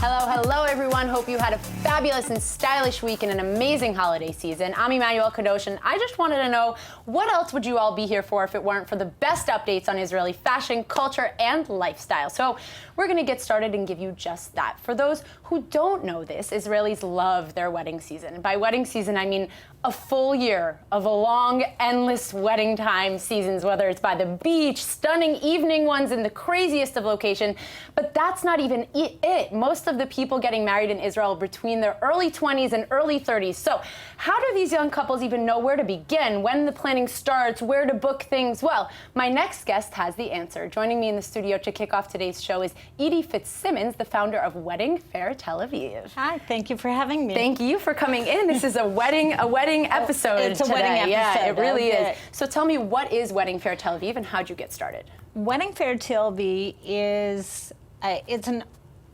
Hello everyone. Hope you had a fabulous and stylish week and an amazing holiday season. I'm Emmanuel Kadosh, and I just wanted to know, what else would you all be here for if it weren't for the best updates on Israeli fashion, culture, and lifestyle? So we're going to get started and give you just that. For those who don't know this, Israelis love their wedding season. By wedding season, I mean a full year of a long, endless wedding time seasons, whether it's by the beach, stunning evening ones in the craziest of location. But that's not even it. Most of the people getting married in Israel are between their early 20s and early 30s. So how do these young couples even know where to begin, when the planning starts, where to book things? Well, my next guest has the answer. Joining me in the studio to kick off today's show is Edie Fitzsimmons, the founder of Wedding Fair Tel Aviv. Hi, thank you for having me. Thank you for coming in. This is a wedding episode It's a today. wedding episode. Yeah, it really Okay. is. So tell me, what is Wedding Fair Tel Aviv and how'd you get started? Wedding Fair Tel Aviv is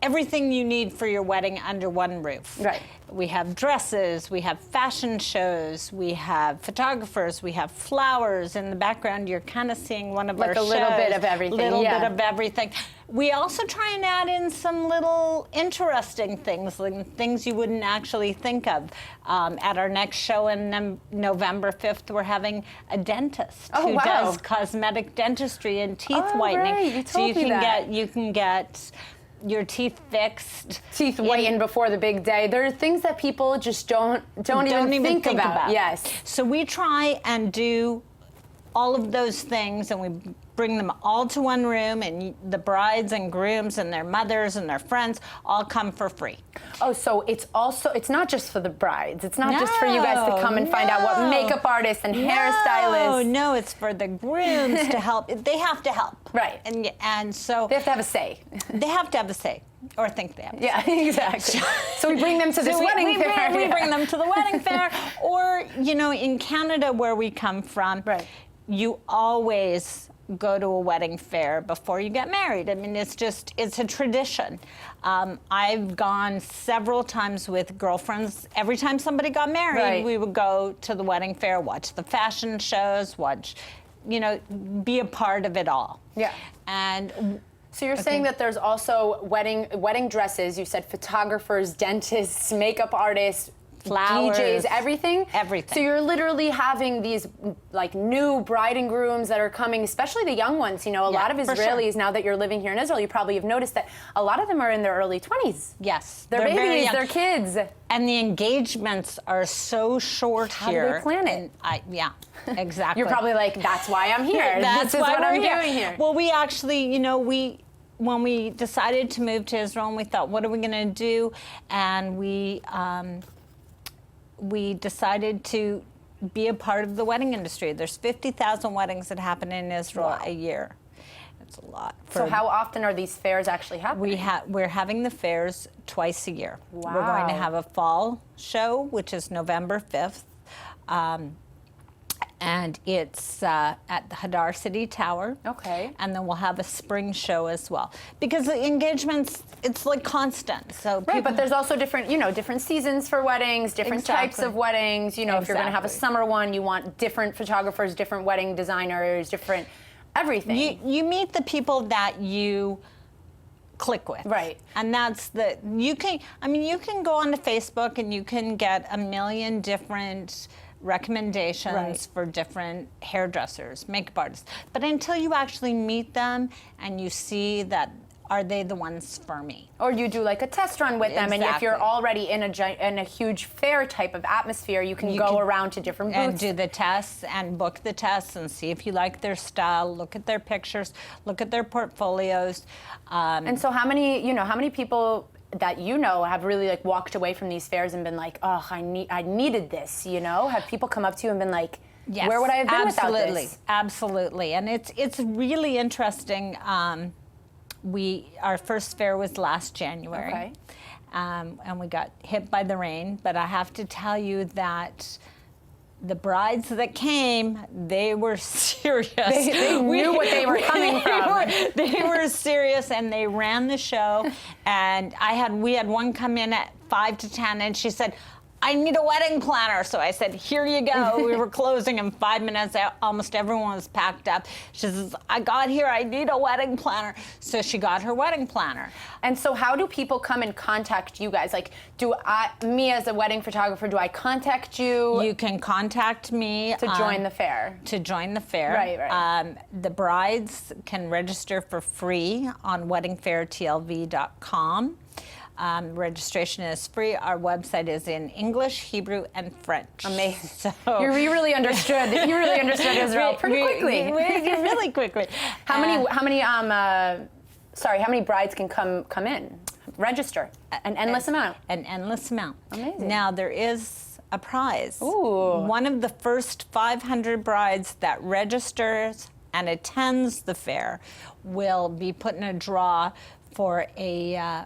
everything you need for your wedding under one roof. Right. We have dresses, we have fashion shows, we have photographers, we have flowers. In the background, you're kind of seeing one of our shows. Like a little bit of everything. Little bit of everything. We also try and add in some little interesting things, like things you wouldn't actually think of. At our next show in November 5th, we're having a dentist who does cosmetic dentistry and teeth whitening. Right. You told me that. You can get your teeth fixed. Teeth whitened before the big day. There are things that people just don't even think about. Yes. So we try and do all of those things, and we bring them all to one room, and the brides and grooms and their mothers and their friends all come for free. Oh, so it's not just for the brides. It's not just for you guys to come and find out what makeup artists and hairstylists. No, it's for the grooms to help. They have to help. Right. And so they have to have a say. They have to have a say. Or think they have to. Yeah, exactly. So we bring them to this wedding fair. We bring them to the wedding fair. Or, in Canada, where we come from, you always go to a wedding fair before you get married. I mean, it's a tradition. I've gone several times with girlfriends. Every time somebody got married, we would go to the wedding fair, watch the fashion shows, be a part of it all. Yeah. And so you're saying that there's also wedding dresses, you said photographers, dentists, makeup artists, flowers, DJs, everything? Everything. So you're literally having these new bride and grooms that are coming, especially the young ones. A lot of Israelis, now that you're living here in Israel, you probably have noticed that a lot of them are in their early 20s. Yes. They're babies, they're kids. And the engagements are so short here. How do they plan it? Yeah, exactly. You're probably like, that's why I'm here. That's this is why what I'm doing here. Well, we actually, when we decided to move to Israel, and we thought, what are we going to do? And we decided to be a part of the wedding industry. There's 50,000 weddings that happen in Israel a year. It's a lot. So how often are these fairs actually happening? We're having the fairs twice a year. Wow. We're going to have a fall show, which is November 5th. And it's at the Hadar City Tower. Okay. And then we'll have a spring show as well. Because the engagements, it's like constant. So but there's also different seasons for weddings, different types of weddings. If you're going to have a summer one, you want different photographers, different wedding designers, different everything. You meet the people that you click with. Right. And that's you can go onto Facebook and you can get a million different recommendations for different hairdressers, makeup artists. But until you actually meet them and you see that, are they the ones for me? Or you do like a test run with them, and if you're already in a huge fair type of atmosphere, you can go around to different booths. And do the tests and book the tests and see if you like their style, look at their pictures, look at their portfolios. And so how many people that have really walked away from these fairs and been like, oh, I needed this, Have people come up to you and been like, yes, where would I have been without this? Absolutely. And it's really interesting. Our first fair was last January. Okay. And we got hit by the rain, but I have to tell you that the brides that came, they were serious. They knew what they were coming from. They were serious, and they ran the show. And we had one come in at 5 to 10, and she said, I need a wedding planner. So I said, here you go. We were closing in 5 minutes. Almost everyone was packed up. She says, I got here, I need a wedding planner. So she got her wedding planner. And so how do people come and contact you guys? Like, me as a wedding photographer, do I contact you? You can contact me. To join the fair. To join the fair. Right. The brides can register for free on weddingfairtlv.com. Registration is free. Our website is in English, Hebrew, and French. Amazing. So you really understood. You really understood Israel pretty quickly. Really quickly. How many brides can come in? Register an endless amount. An endless amount. Amazing. Now there is a prize. Ooh. One of the first 500 brides that registers and attends the fair will be put in a draw for a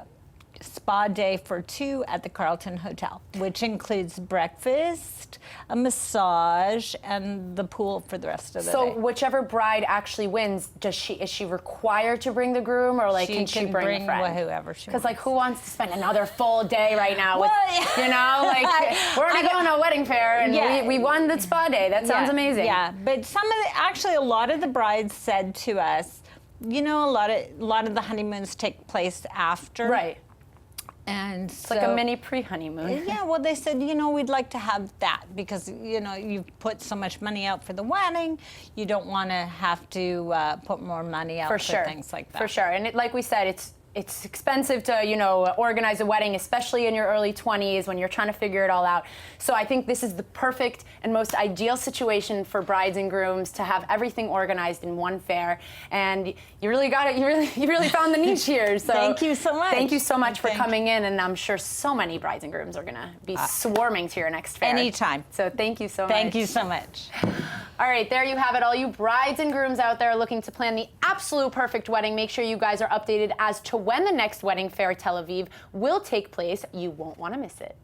spa day for 2 at the Carlton Hotel, which includes breakfast, a massage, and the pool for the rest of the day. So whichever bride actually wins, is she required to bring the groom, or like can she bring a friend? Whoever she wants. Because like, who wants to spend another full day right now with, you know, like we're already going to a wedding fair and we won the spa day. That sounds amazing. Yeah, but actually a lot of the brides said to us, you know, a lot of the honeymoons take place after. Right. And it's like a mini pre-honeymoon. Yeah, well, they said, you know, we'd like to have that because, you know, you've put so much money out for the wedding. You don't want to have to put more money out for things like that. For sure. And like we said, it's expensive to, you know, organize a wedding, especially in your early 20s when you're trying to figure it all out. So I think this is the perfect and most ideal situation for brides and grooms to have everything organized in one fair. And you really got it. You really found the niche here. So thank you so much. Thank you so much for coming in. And I'm sure so many brides and grooms are going to be swarming to your next fair. Anytime. So thank you so much. Thank you so much. All right, there you have it. All you brides and grooms out there looking to plan the absolute perfect wedding, make sure you guys are updated as to when the next wedding fair Tel Aviv will take place. You won't want to miss it.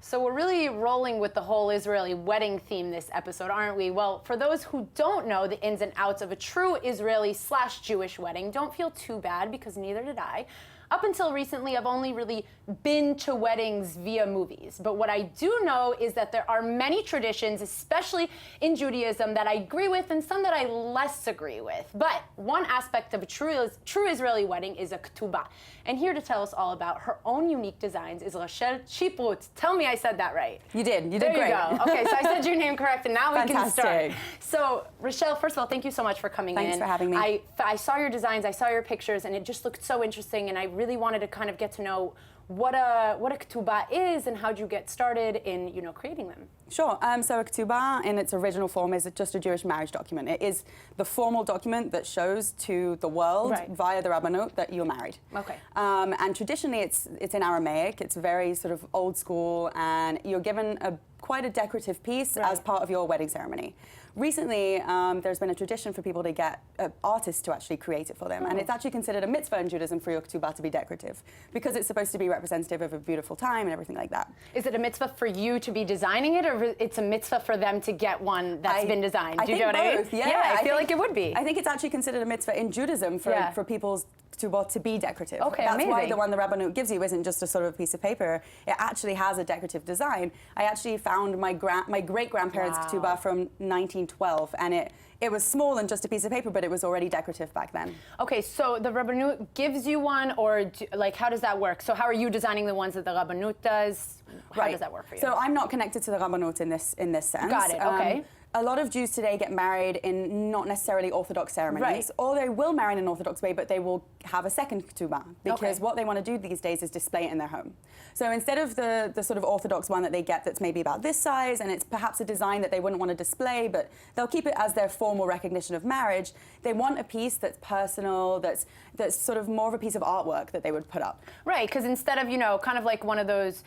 So we're really rolling with the whole Israeli wedding theme this episode, aren't we? Well, for those who don't know the ins and outs of a true Israeli/Jewish wedding, don't feel too bad because neither did I. Up until recently, I've only really been to weddings via movies. But what I do know is that there are many traditions, especially in Judaism, that I agree with and some that I less agree with. But one aspect of a true Israeli wedding is a ketubah. And here to tell us all about her own unique designs is Rochelle Chiprut. Tell me I said that right. You did. You did great. There you go. Okay, so I said your name correct, and now we can start. Fantastic. So, Rochelle, first of all, thank you so much for coming in. Thanks for having me. I saw your designs, I saw your pictures, and it just looked so interesting, and I really wanted to kind of get to know what a ketubah is and how'd you get started in, you know, creating them. Sure. So a ketubah in its original form is just a Jewish marriage document. It is the formal document that shows to the world via the Rabbanut that you're married. Okay. And traditionally it's in Aramaic. It's very sort of old school, and you're given quite a decorative piece as part of your wedding ceremony. Recently, there's been a tradition for people to get artists to actually create it for them. And it's actually considered a mitzvah in Judaism for your ketubah to be decorative because it's supposed to be representative of a beautiful time and everything like that. Is it a mitzvah for you to be designing it, or it's a mitzvah for them to get one that's been designed? Do you know what I mean? Yeah, I feel like it would be. I think it's actually considered a mitzvah in Judaism for people's to be decorative. Okay, That's amazing. why the one the Rabbanut gives you isn't just a sort of piece of paper. It actually has a decorative design. I actually found my great-grandparents' ketubah from 1912, and it was small and just a piece of paper, but it was already decorative back then. Okay, so the Rabbanut gives you one, or like how does that work? So how are you designing the ones that the Rabbanut does? How does that work for you? So I'm not connected to the Rabbanut in this sense. Got it, okay. A lot of Jews today get married in not necessarily Orthodox ceremonies, or they will marry in an Orthodox way, but they will have a second ketubah because what they want to do these days is display it in their home. So instead of the sort of Orthodox one that they get that's maybe about this size, and it's perhaps a design that they wouldn't want to display, but they'll keep it as their formal recognition of marriage, they want a piece that's personal, that's sort of more of a piece of artwork that they would put up. Right, because instead of, you know, kind of like one of those,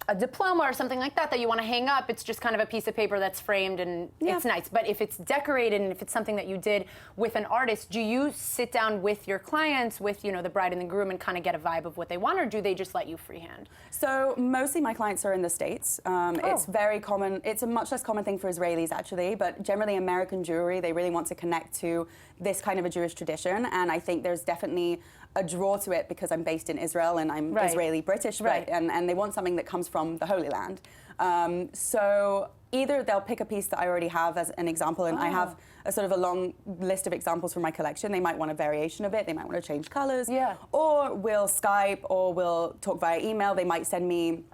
a diploma or something like that you want to hang up, it's just kind of a piece of paper that's framed and it's nice. But if it's decorated and if it's something that you did with an artist, do you sit down with your clients, with, you know, the bride and the groom, and kind of get a vibe of what they want, or do they just let you freehand? So mostly my clients are in the States. It's very common. It's a much less common thing for Israelis, actually, but generally American jewelry, they really want to connect to this kind of a Jewish tradition, and I think there's definitely a draw to it because I'm based in Israel and I'm Israeli British, and they want something that comes from the Holy Land. So either they'll pick a piece that I already have as an example, and I have a sort of a long list of examples from my collection. They might want a variation of it. They might want to change colors. Or we'll Skype, or we'll talk via email. They might send me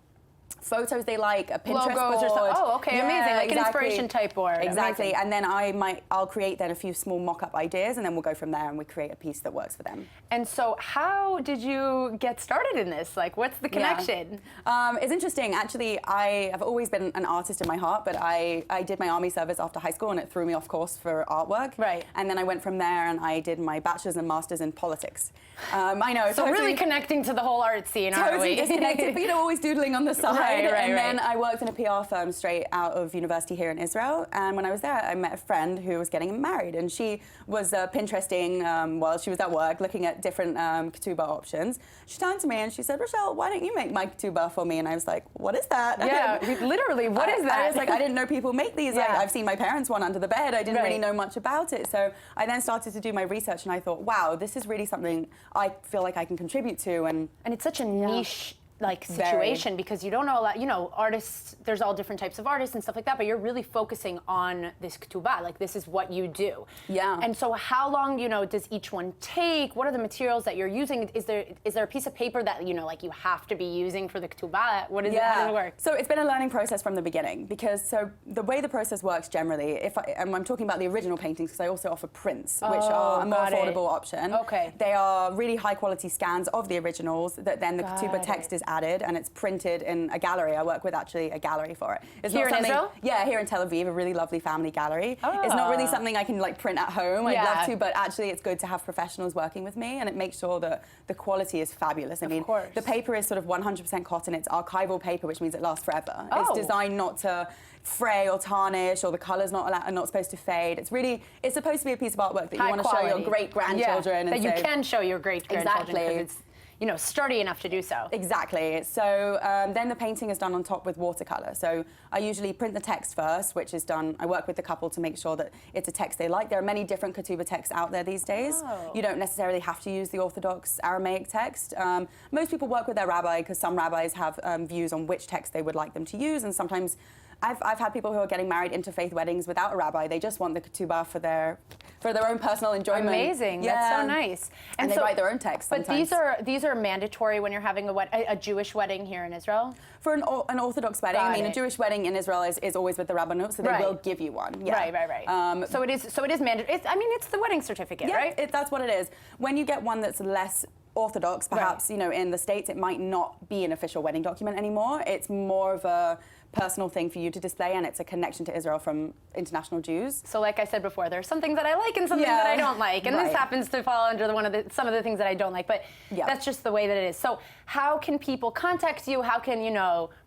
photos they like, a Pinterest logos board. Or something. Oh, okay, amazing. Like an inspiration type board. Exactly. Amazing. And then I'll create then a few small mock-up ideas, and then we'll go from there and we create a piece that works for them. And so how did you get started in this? Like, what's the connection? It's interesting. Actually, I have always been an artist in my heart, but I did my army service after high school, and it threw me off course for artwork. And then I went from there and I did my bachelor's and master's in politics. I know. So really connecting to the whole art scene, aren't we? Totally disconnected, but always doodling on the side. And then I worked in a PR firm straight out of university here in Israel. And when I was there, I met a friend who was getting married, and she was Pinteresting while she was at work, looking at different ketubah options. She turned to me and she said, "Rochelle, why don't you make my ketubah for me?" And I was like, "What is that?" Yeah, literally, what is that? I was like, I didn't know people make these. Like, I've seen my parents' one under the bed. I didn't really know much about it. So I then started to do my research, and I thought, wow, this is really something I feel like I can contribute to. And it's such a niche situation because you don't know a lot, artists, there's all different types of artists and stuff like that, but you're really focusing on this ketubah, like this is what you do. And so how long, does each one take? What are the materials that you're using? Is there a piece of paper that, like you have to be using for the ketubah? What is it, how does it work? So it's been a learning process from the beginning, because so the way the process works generally, and I'm talking about the original paintings because I also offer prints, which are a more affordable option. They are really high quality scans of the originals that then the ketubah text is added, and it's printed in a gallery. I work with actually a gallery for it. It's here not in Israel? Yeah, here in Tel Aviv, a really lovely family gallery. It's not really something I can print at home. I'd love to, but actually it's good to have professionals working with me, and it makes sure that the quality is fabulous. I mean, the paper is sort of 100% cotton. It's archival paper, which means it lasts forever. It's designed not to fray or tarnish, or the colors are not supposed to fade. It's supposed to be a piece of artwork that you want to show your great grandchildren. That you can show your great grandchildren. Exactly. It's sturdy enough to do so. Exactly. So then the painting is done on top with watercolor. So I usually print the text first, which is done. I work with the couple to make sure that it's a text they like. There are many different ketubah texts out there these days. You don't necessarily have to use the Orthodox Aramaic text. Most people work with their rabbi, because some rabbis have views on which text they would like them to use, and sometimes I've had people who are getting married interfaith weddings without a rabbi. They just want the ketubah for their own personal enjoyment. Amazing. That's so nice. And they write their own text sometimes. But these are mandatory when you're having a Jewish wedding here in Israel? For an Orthodox wedding, a Jewish wedding in Israel is always with the rabbanut, so they will give you one. Right. So it is mandatory. It's the wedding certificate, right? That's what it is. When you get one that's less Orthodox, perhaps, in the States, it might not be an official wedding document anymore. It's more of a personal thing for you to display, and it's a connection to Israel from international Jews. So like I said before, there's some things that I like and some things that I don't like, and this happens to fall under some of the things that I don't like, but that's just the way that it is. So how can people contact you? How can,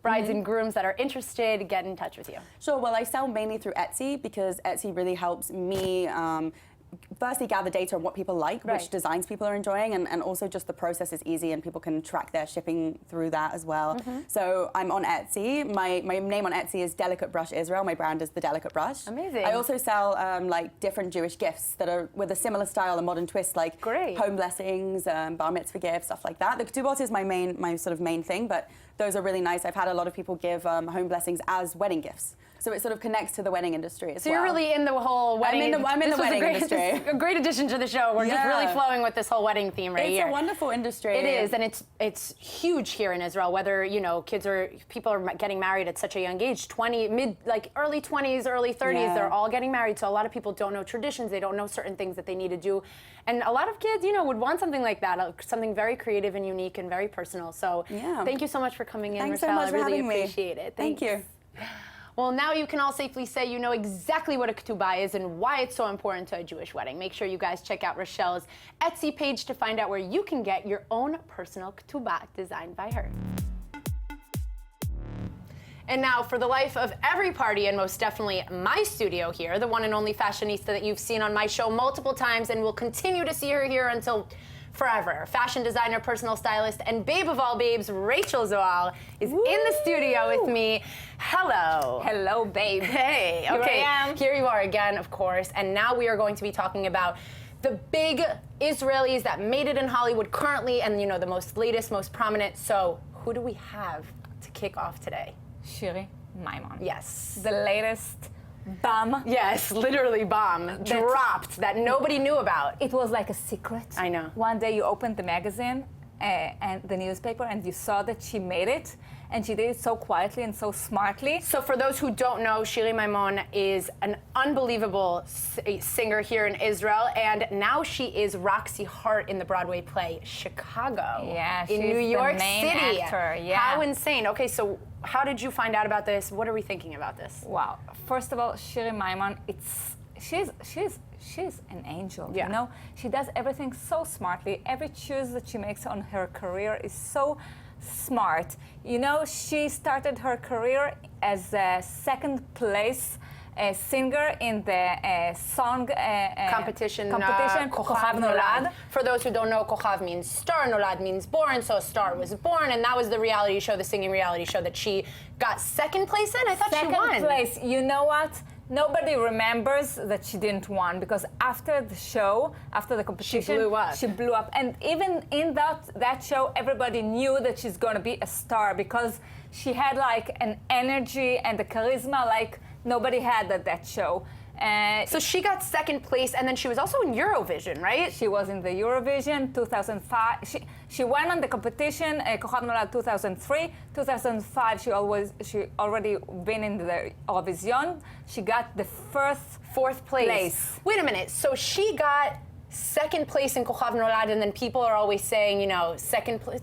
brides and grooms that are interested get in touch with you? Sure. Well, I sell mainly through Etsy, because Etsy really helps me firstly gather data on what people like, which designs people are enjoying, and also just the process is easy and people can track their shipping through that as well. So I'm on Etsy. My name on Etsy is Delicate Brush Israel. My brand is The Delicate Brush. Amazing. I also sell different Jewish gifts that are with a similar style, a modern twist, like home blessings, bar mitzvah gifts, stuff like that. The ketubot is my sort of main thing, but those are really nice. I've had a lot of people give home blessings as wedding gifts. So it sort of connects to the wedding industry as well. So you're really in the whole wedding. I'm in the wedding industry. A great addition to the show. We're just really flowing with this whole wedding theme right here. It's a wonderful industry. It is, and it's huge here in Israel. Whether people are getting married at such a young age, early 20s, early 30s, they're all getting married. So a lot of people don't know traditions. They don't know certain things that they need to do, and a lot of kids, would want something like that, something very creative and unique and very personal. So thank you so much for coming in, Thanks Rochelle. so much I really for having appreciate me. it. Thank you. Well, now you can all safely say you know exactly what a ketubah is and why it's so important to a Jewish wedding. Make sure you guys check out Rochelle's Etsy page to find out where you can get your own personal ketubah designed by her. And now, for the life of every party, and most definitely my studio here, the one and only fashionista that you've seen on my show multiple times and will continue to see her here until forever. Fashion designer, personal stylist, and babe of all babes, Rachel Zoal, is in the studio with me. Hello. Hello, babe. Hey. Here Okay. I am. Here you are again, of course. And now we are going to be talking about the big Israelis that made it in Hollywood currently, and the most latest, most prominent. So who do we have to kick off today? Shiri Maimon. Yes. The latest bomb. Yes, literally bomb dropped that nobody knew about. It was like a secret. I know. One day you opened the magazine and the newspaper and you saw that she made it, and she did it so quietly and so smartly. So for those who don't know, Shiri Maimon is an unbelievable singer here in Israel, and now she is Roxy Hart in the Broadway play Chicago. Yeah, in she's New York the main City. actor. Yeah. How insane. Okay, so how did you find out about this? What are we thinking about this? Wow. First of all, Shiri Maimon, she's an angel. Yeah. You know, she does everything so smartly. Every choice that she makes on her career is so smart. You know, she started her career as a second place singer in the song competition Kochav Nolad. For those who don't know, Kochav means star, Nolad means born, so a star was born, and that was the reality show, the singing reality show that she got second place in. I thought she won. Second place. You know what? Nobody remembers that she didn't win, because after the show, after the competition, she blew up. And even in that show, everybody knew that she's going to be a star, because she had like an energy and a charisma like nobody had at that show. So she got second place, and then she was also in Eurovision, right? She was in the Eurovision 2005. She went on the competition, Kochav Nolad 2003. 2005, she already been in the Eurovision. She got the fourth place. Wait a minute. So she got second place in Kochav Nolad, and then people are always saying, second place.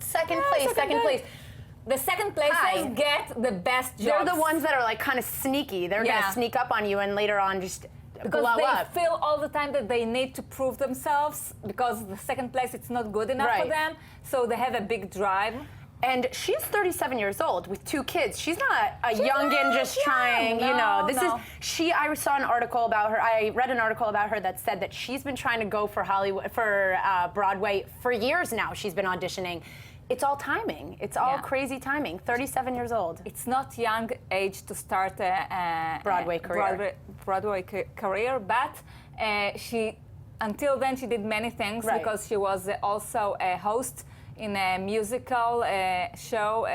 The second placers get the best jobs. They're the ones that are like kind of sneaky. They're going to sneak up on you and later on just because blow they up. feel all the time that they need to prove themselves, because the second place, it's not good enough for them. So they have a big drive. And she's 37 years old with 2 kids. She's not a youngin' just trying, I saw an article about her. I read an article about her that said that she's been trying to go for Broadway for years now. She's been auditioning. It's all timing. It's all crazy timing. 37 years old. It's not young age to start a Broadway career. Broadway career, but until then she did many things, because she was also a host in a musical show,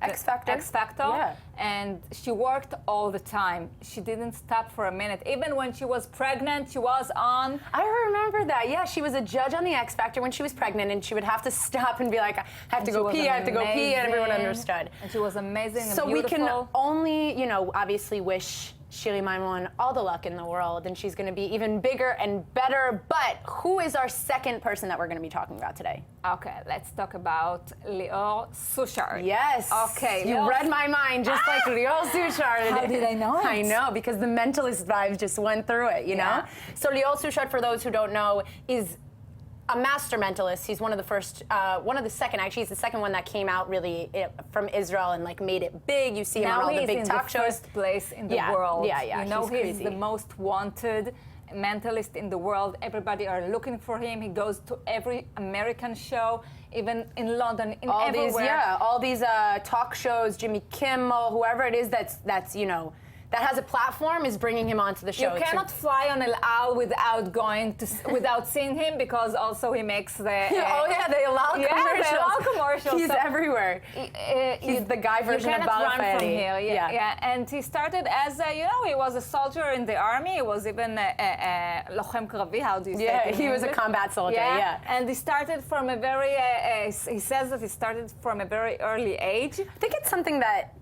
X Factor. Yeah. And she worked all the time. She didn't stop for a minute. Even when she was pregnant, she was on. I remember that. Yeah, she was a judge on the X Factor when she was pregnant, and she would have to stop and be like, I have to go pee, and everyone understood. And she was amazing and beautiful. beautiful. So we can only, obviously wish Shiri Maimon all the luck in the world, and she's going to be even bigger and better. But who is our second person that we're going to be talking about today? Okay, let's talk about Lior Suchard. Yes. Okay. You read my mind, just like Lior Suchard. How did I know it? I know, because the Mentalist vibes just went through it, you know? So Lior Suchard, for those who don't know, is a master mentalist. He's one of the second, actually, he's the second one that came out really from Israel and made it big. You see him on all the big talk shows. First place in the world. Yeah. He's the most wanted mentalist in the world. Everybody are looking for him. He goes to every American show, even in London, everywhere. All these talk shows, Jimmy Kimmel, whoever it is that's that has a platform is bringing him onto the show. You cannot fly on El Al without seeing him, because also he makes the the El Al commercials. The El Al commercials. He's everywhere. He's the guy version of Bala run from here. Yeah. And he started as he was a soldier in the army. He was even a lochem kravi. How do you say it in he was a English? combat soldier. Yeah. And he started from a very. He says that he started from a very early age. I think it's something that.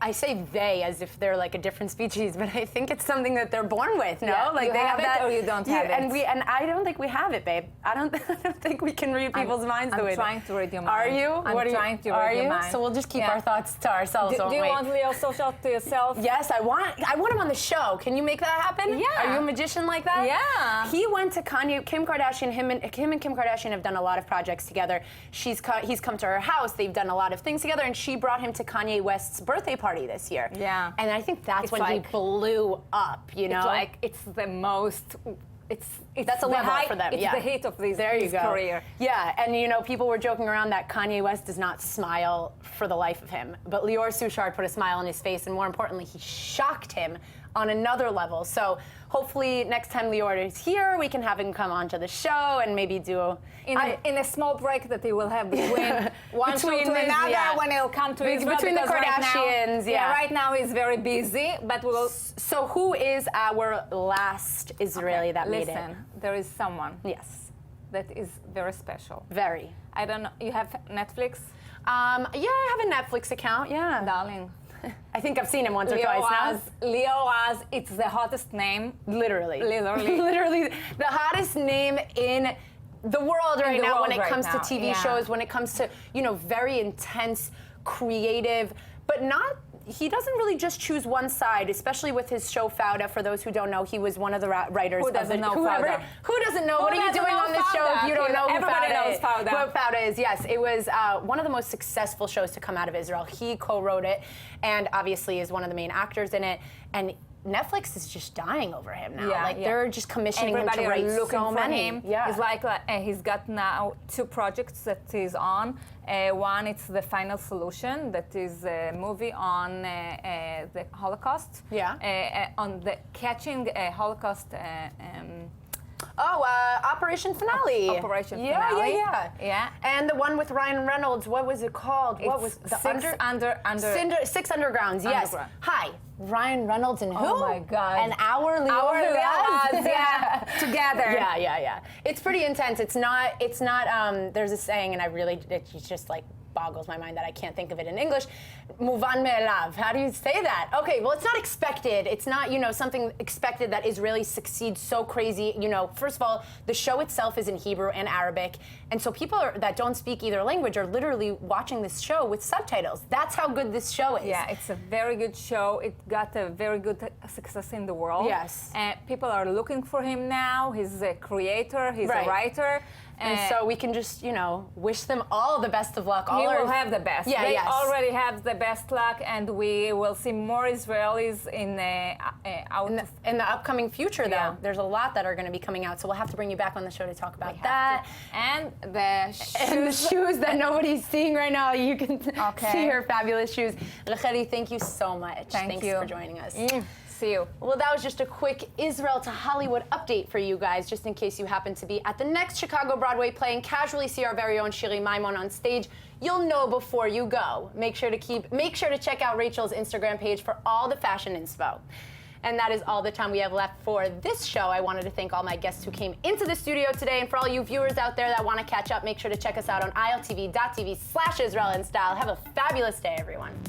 I say they as if they're like a different species, but I think it's something that they're born with, no? Yeah. Like you they have it that, or you don't have it. And I don't think we have it, babe. I don't think we can read people's minds the way. I'm trying to read your mind. Are you? I'm trying to read your mind. So we'll just keep our thoughts to ourselves. Do you want Lior Suchard to yourself? Yes, I want him on the show. Can you make that happen? Yeah. Are you a magician like that? Yeah. He went to Kanye, Kim Kardashian. Him and Kim Kardashian have done a lot of projects together. He's come to her house. They've done a lot of things together, and she brought him to Kanye West's birthday party this year. Yeah. And I think that's when he blew up, It's the most. That's a level for them. It's the hit of his career. Yeah, and people were joking around that Kanye West does not smile for the life of him, but Lior Suchard put a smile on his face, and more importantly, he shocked him on another level. So hopefully next time Lior is here, we can have him come onto the show and maybe do in a small break that he will have between one show to his- another yeah. when he'll come to Israel. Between the because Kardashians, right now, right now he's very busy, but we'll. So who is our last Israeli that made it? Listen, there is someone Yes, that is very special. very. I don't know. You have Netflix, Yeah, I have a Netflix account. Yeah, darling. I think I've seen him once or twice now. Leo Az, it's the hottest name. Literally. Literally. Literally the hottest name in the world right the now world when it right comes now, to TV yeah. shows, when it comes to, very intense, creative, but not. He doesn't really just choose one side, especially with his show Fauda. For those who don't know, he was one of the writers Who of the doesn't know whoever. Fauda? Who doesn't know? Who What are you doesn't doing know on this show Fauda? if you don't know who Everybody Fauda knows is? Fauda. Who Fauda is, yes. It was one of the most successful shows to come out of Israel. He co-wrote it, and obviously is one of the main actors in it. And Netflix is just dying over him now. Yeah, like yeah. they're just commissioning Everybody him to are write looking so for many. him. Yeah. It's like he's got now 2 projects that he's on. One, it's The Final Solution, that is a movie on the Holocaust. Yeah. On the catching Holocaust. Operation Finale. Operation yeah, Finale. Yeah. Yeah. And the one with Ryan Reynolds. What was it called? What was the Six Undergrounds. Yes. Underground. Hi, Ryan Reynolds and who? Oh my God. And our Leo Our Az. Leo Az, yeah, together. Yeah. It's pretty intense. It's not. There's a saying, and it just like boggles my mind that I can't think of it in English. Muvan me'elav. How do you say that? Okay, well, it's not expected. It's not, something expected that Israelis succeed so crazy. First of all, the show itself is in Hebrew and Arabic. And so people that don't speak either language are literally watching this show with subtitles. That's how good this show is. Yeah, it's a very good show. It got a very good success in the world. Yes. And people are looking for him now. He's a creator, he's Right. a writer. And so we can just, wish them all the best of luck. He will have the best. Yeah, they yes. already have the best luck, and we will see more Israelis In the upcoming future, though, Yeah. there's a lot that are going to be coming out. So we'll have to bring you back on the show to talk about We that. have to. And the shoes. And the shoes that nobody's seeing right now, you can Okay. see her fabulous shoes. Racheli, thank you so much. Thanks Thanks for joining us. See you. Well, that was just a quick Israel to Hollywood update for you guys, just in case you happen to be at the next Chicago Broadway play and casually see our very own Shiri Maimon on stage. You'll know before you go. Make sure to check out Rachel's Instagram page for all the fashion inspo. And that is all the time we have left for this show. I wanted to thank all my guests who came into the studio today. And for all you viewers out there that want to catch up, make sure to check us out on iltv.tv/Israel in Style. Have a fabulous day, everyone.